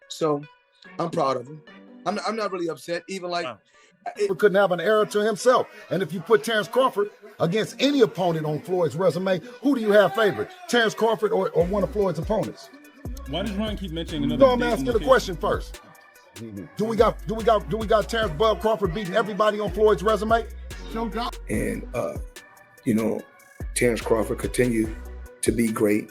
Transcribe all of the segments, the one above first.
So I'm proud of him. I'm not really upset. Even like couldn't have an error to himself. And if you put Terence Crawford against any opponent on Floyd's resume, who do you have favorite? Terence Crawford or one of Floyd's opponents? Why does Ron keep mentioning another? No, I'm asking the question first. Do we got Terence Bud Crawford beating everybody on Floyd's resume? And you know, Terence Crawford continue to be great,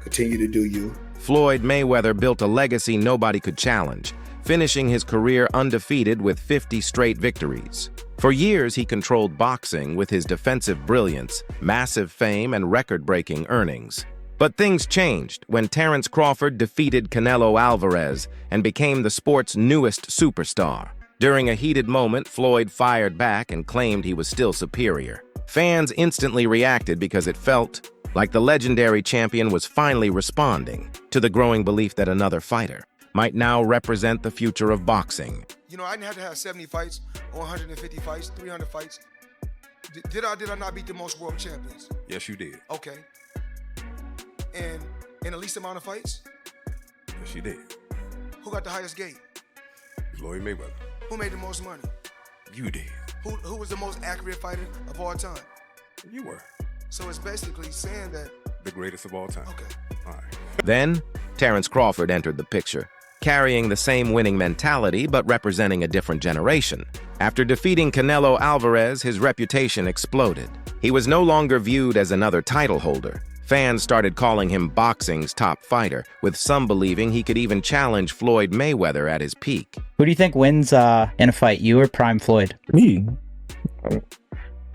continue to do you. Floyd Mayweather built a legacy nobody could challenge, finishing his career undefeated with 50 straight victories. For years, he controlled boxing with his defensive brilliance, massive fame, and record-breaking earnings. But things changed when Terence Crawford defeated Canelo Alvarez and became the sport's newest superstar. During a heated moment, Floyd fired back and claimed he was still superior. Fans instantly reacted because it felt like the legendary champion was finally responding to the growing belief that another fighter might now represent the future of boxing. You know, I didn't have to have 70 fights or 150 fights, 300 fights. Did I not beat the most world champions? Yes, you did. Okay. And in the least amount of fights? Yes, you did. Who got the highest gate? Floyd Mayweather. Who made the most money? You did. Who was the most accurate fighter of all time? You were. So it's basically saying that... The greatest of all time. Okay. All right. Then, Terence Crawford entered the picture, carrying the same winning mentality but representing a different generation. After defeating Canelo Alvarez, his reputation exploded. He was no longer viewed as another title holder. Fans started calling him boxing's top fighter, with some believing he could even challenge Floyd Mayweather at his peak. Who do you think wins in a fight, you or Prime Floyd? Me.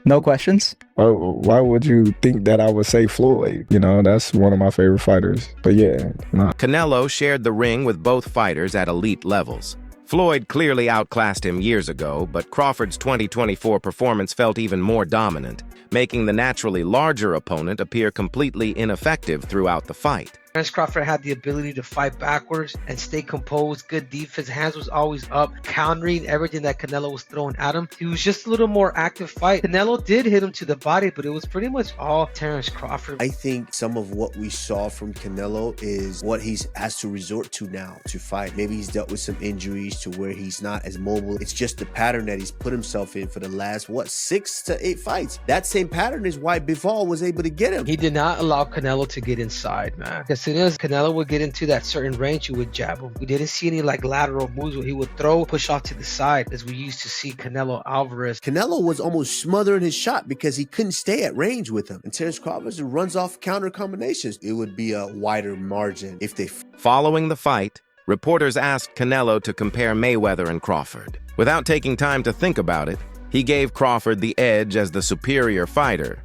No questions? Why would you think that I would say Floyd? You know, that's one of my favorite fighters. But yeah, nah. Canelo shared the ring with both fighters at elite levels. Floyd clearly outclassed him years ago, but Crawford's 2024 performance felt even more dominant, making the naturally larger opponent appear completely ineffective throughout the fight. Terence Crawford had the ability to fight backwards and stay composed, good defense, hands was always up, countering everything that Canelo was throwing at him. He was just a little more active fight. Canelo did hit him to the body, but it was pretty much all Terence Crawford. I think some of what we saw from Canelo is what he has to resort to now to fight. Maybe he's dealt with some injuries to where he's not as mobile. It's just the pattern that he's put himself in for the last, 6 to 8 fights. That same pattern is why Bivol was able to get him. He did not allow Canelo to get inside, man. As soon as Canelo would get into that certain range, he would jab him. We didn't see any like lateral moves where he would throw, push off to the side as we used to see Canelo Alvarez. Canelo was almost smothering his shot because he couldn't stay at range with him. And Terence Crawford runs off counter combinations. It would be a wider margin if they... Following the fight, reporters asked Canelo to compare Mayweather and Crawford. Without taking time to think about it, he gave Crawford the edge as the superior fighter.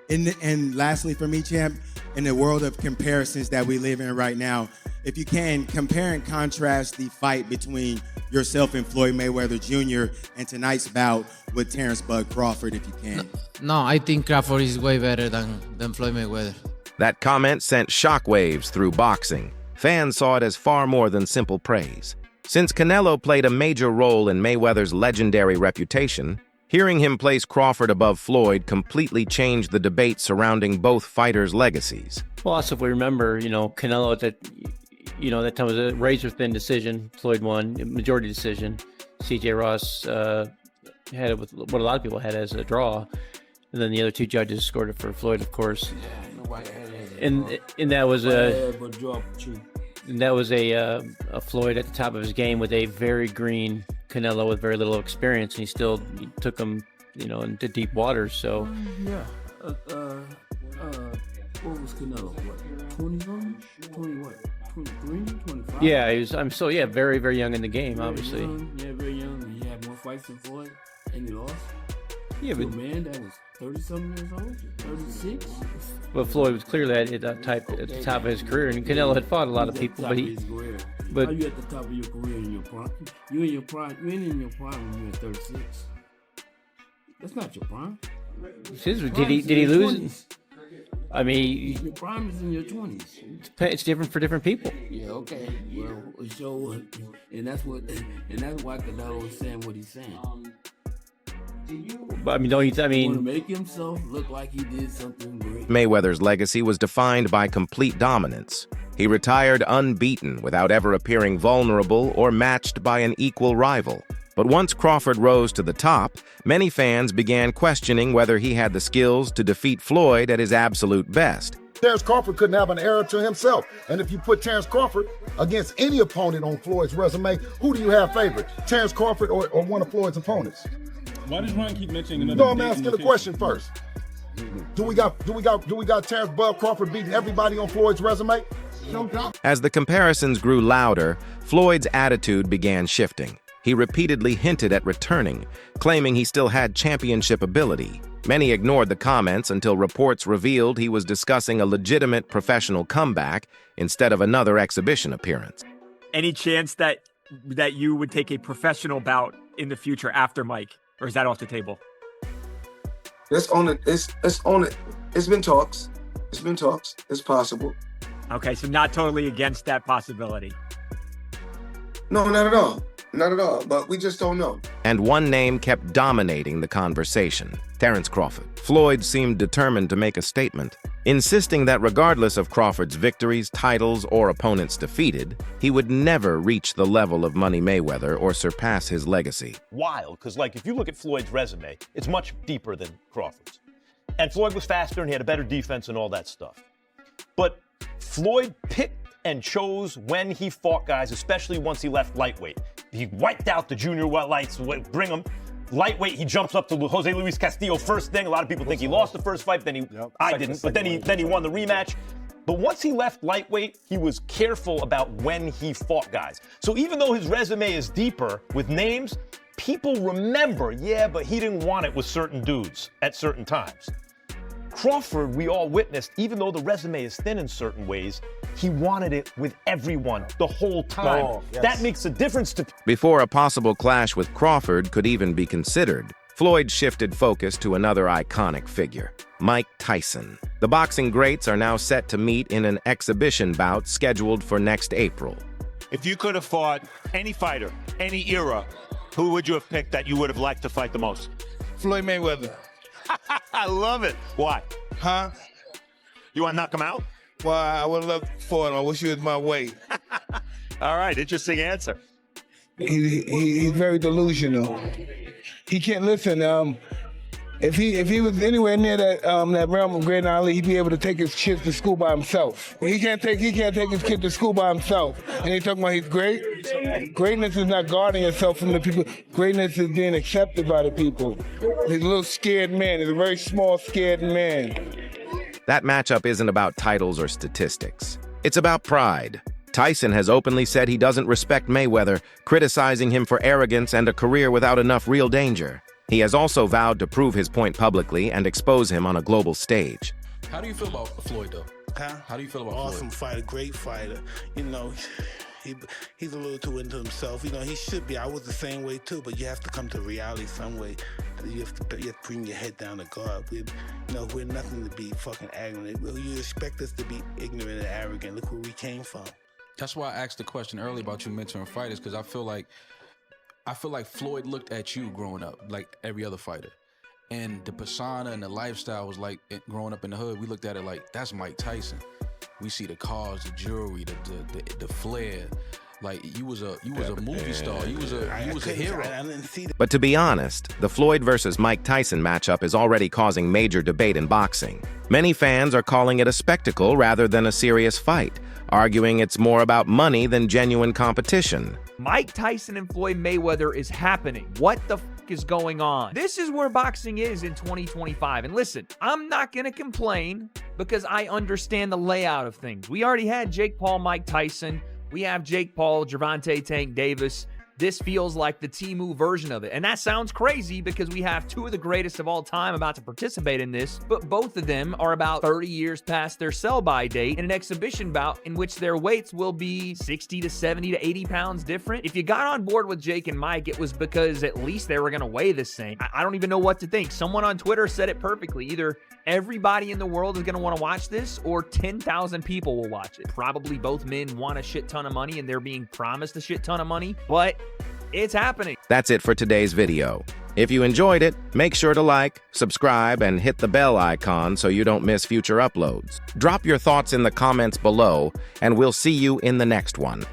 And lastly for me, champ, in the world of comparisons that we live in right now, if you can, compare and contrast the fight between yourself and Floyd Mayweather Jr. and tonight's bout with Terence Bud Crawford, if you can. No, I think Crawford is way better than Floyd Mayweather. That comment sent shockwaves through boxing. Fans saw it as far more than simple praise. Since Canelo played a major role in Mayweather's legendary reputation, hearing him place Crawford above Floyd completely changed the debate surrounding both fighters' legacies. Well, also if we remember, Canelo at that time was a razor-thin decision. Floyd won, majority decision. C.J. Ross had it with what a lot of people had as a draw. And then the other two judges scored it for Floyd, of course. And that was a Floyd at the top of his game with a very green Canelo with very little experience, and he took him, into deep waters. So what was Canelo? What, 20 something? 20 what? 23, 25? Yeah, very, very young in the game, very obviously. Very young. He had more fights than Floyd, and he lost. Yeah, but man, that was 30-something years old, 36. But Floyd was clearly at the top of his career, and Canelo had fought a lot of people, but how you at the top of your career in your prime? You in your prime? You ain't in your prime when you're at 36. That's not your prime. Did he lose? 20s. I mean, your prime is in your 20s. It's different for different people. Yeah, okay. Well, so and that's why Canelo is saying what he's saying. But don't you? Want to make himself look like he did something great. Mayweather's legacy was defined by complete dominance. He retired unbeaten without ever appearing vulnerable or matched by an equal rival. But once Crawford rose to the top, many fans began questioning whether he had the skills to defeat Floyd at his absolute best. Terence Crawford couldn't have an era to himself. And if you put Terence Crawford against any opponent on Floyd's resume, who do you have favorite? Terence Crawford or one of Floyd's opponents? Why does Ron keep mentioning another? No, I'm asking the question first. Do we got Terence Bud Crawford beating everybody on Floyd's resume? As the comparisons grew louder, Floyd's attitude began shifting. He repeatedly hinted at returning, claiming he still had championship ability. Many ignored the comments until reports revealed he was discussing a legitimate professional comeback instead of another exhibition appearance. Any chance that you would take a professional bout in the future after Mike, or is that off the table? Let's own it. Let's own it. It's been talks. It's been talks. It's possible. Okay, so not totally against that possibility. No, not at all. Not at all, but we just don't know. And one name kept dominating the conversation: Terence Crawford. Floyd seemed determined to make a statement, insisting that regardless of Crawford's victories, titles, or opponents defeated, he would never reach the level of Money Mayweather or surpass his legacy. Wild, because if you look at Floyd's resume, it's much deeper than Crawford's. And Floyd was faster and he had a better defense and all that stuff. But Floyd picked and chose when he fought guys, especially once he left lightweight. He wiped out the junior lights, bring him. Lightweight, he jumps up to Jose Luis Castillo first thing. A lot of people think he lost the first fight, I didn't, but then he won the rematch. But once he left lightweight, he was careful about when he fought guys. So even though his resume is deeper with names, people remember, yeah, but he didn't want it with certain dudes at certain times. Crawford, we all witnessed, even though the resume is thin in certain ways, he wanted it with everyone the whole time. Oh, yes. That makes a difference to... Before a possible clash with Crawford could even be considered, Floyd shifted focus to another iconic figure, Mike Tyson. The boxing greats are now set to meet in an exhibition bout scheduled for next April. If you could have fought any fighter, any era, who would you have picked that you would have liked to fight the most? Floyd Mayweather. I love it. Why? Huh? You want to knock him out? Well, I would love for him. I wish he was my weight. All right, interesting answer. He's very delusional. He can't listen. If he was anywhere near that realm of Great Ali, he'd be able to take his kids to school by himself. He can't take his kid to school by himself. And he talking about he's great. Greatness is not guarding yourself from the people. Greatness is being accepted by the people. He's a little scared man. He's a very small, scared man. That matchup isn't about titles or statistics. It's about pride. Tyson has openly said he doesn't respect Mayweather, criticizing him for arrogance and a career without enough real danger. He has also vowed to prove his point publicly and expose him on a global stage. How do you feel about Floyd, though? Huh? How do you feel about Awesome Floyd? fighter, great fighter. You know, he's a little too into himself. You know, he should be. I was the same way too, but you have to come to reality some way. You have to bring your head down to God. We're nothing to be fucking arrogant. You expect us to be ignorant and arrogant. Look where we came from. That's why I asked the question earlier about you mentoring fighters, because I feel like Floyd looked at you growing up like every other fighter. And the persona and the lifestyle was like, growing up in the hood, we looked at it like, that's Mike Tyson. We see the cars, the jewelry, the flair. Like, you was a movie star. You was a hero. I didn't see that. But to be honest, the Floyd versus Mike Tyson matchup is already causing major debate in boxing. Many fans are calling it a spectacle rather than a serious fight, arguing it's more about money than genuine competition. Mike Tyson and Floyd Mayweather is happening. What the fuck is going on? This is where boxing is in 2025. And listen, I'm not going to complain because I understand the layout of things. We already had Jake Paul, Mike Tyson. We have Jake Paul, Gervonta Tank Davis. This feels like the Temu version of it. And that sounds crazy because we have two of the greatest of all time about to participate in this, but both of them are about 30 years past their sell-by date in an exhibition bout in which their weights will be 60 to 70 to 80 pounds different. If you got on board with Jake and Mike, it was because at least they were going to weigh the same. I don't even know what to think. Someone on Twitter said it perfectly. Either everybody in the world is going to want to watch this or 10,000 people will watch it. Probably both men want a shit ton of money and they're being promised a shit ton of money, but it's happening. That's it for today's video. If you enjoyed it, make sure to like, subscribe, and hit the bell icon so you don't miss future uploads. Drop your thoughts in the comments below, and we'll see you in the next one.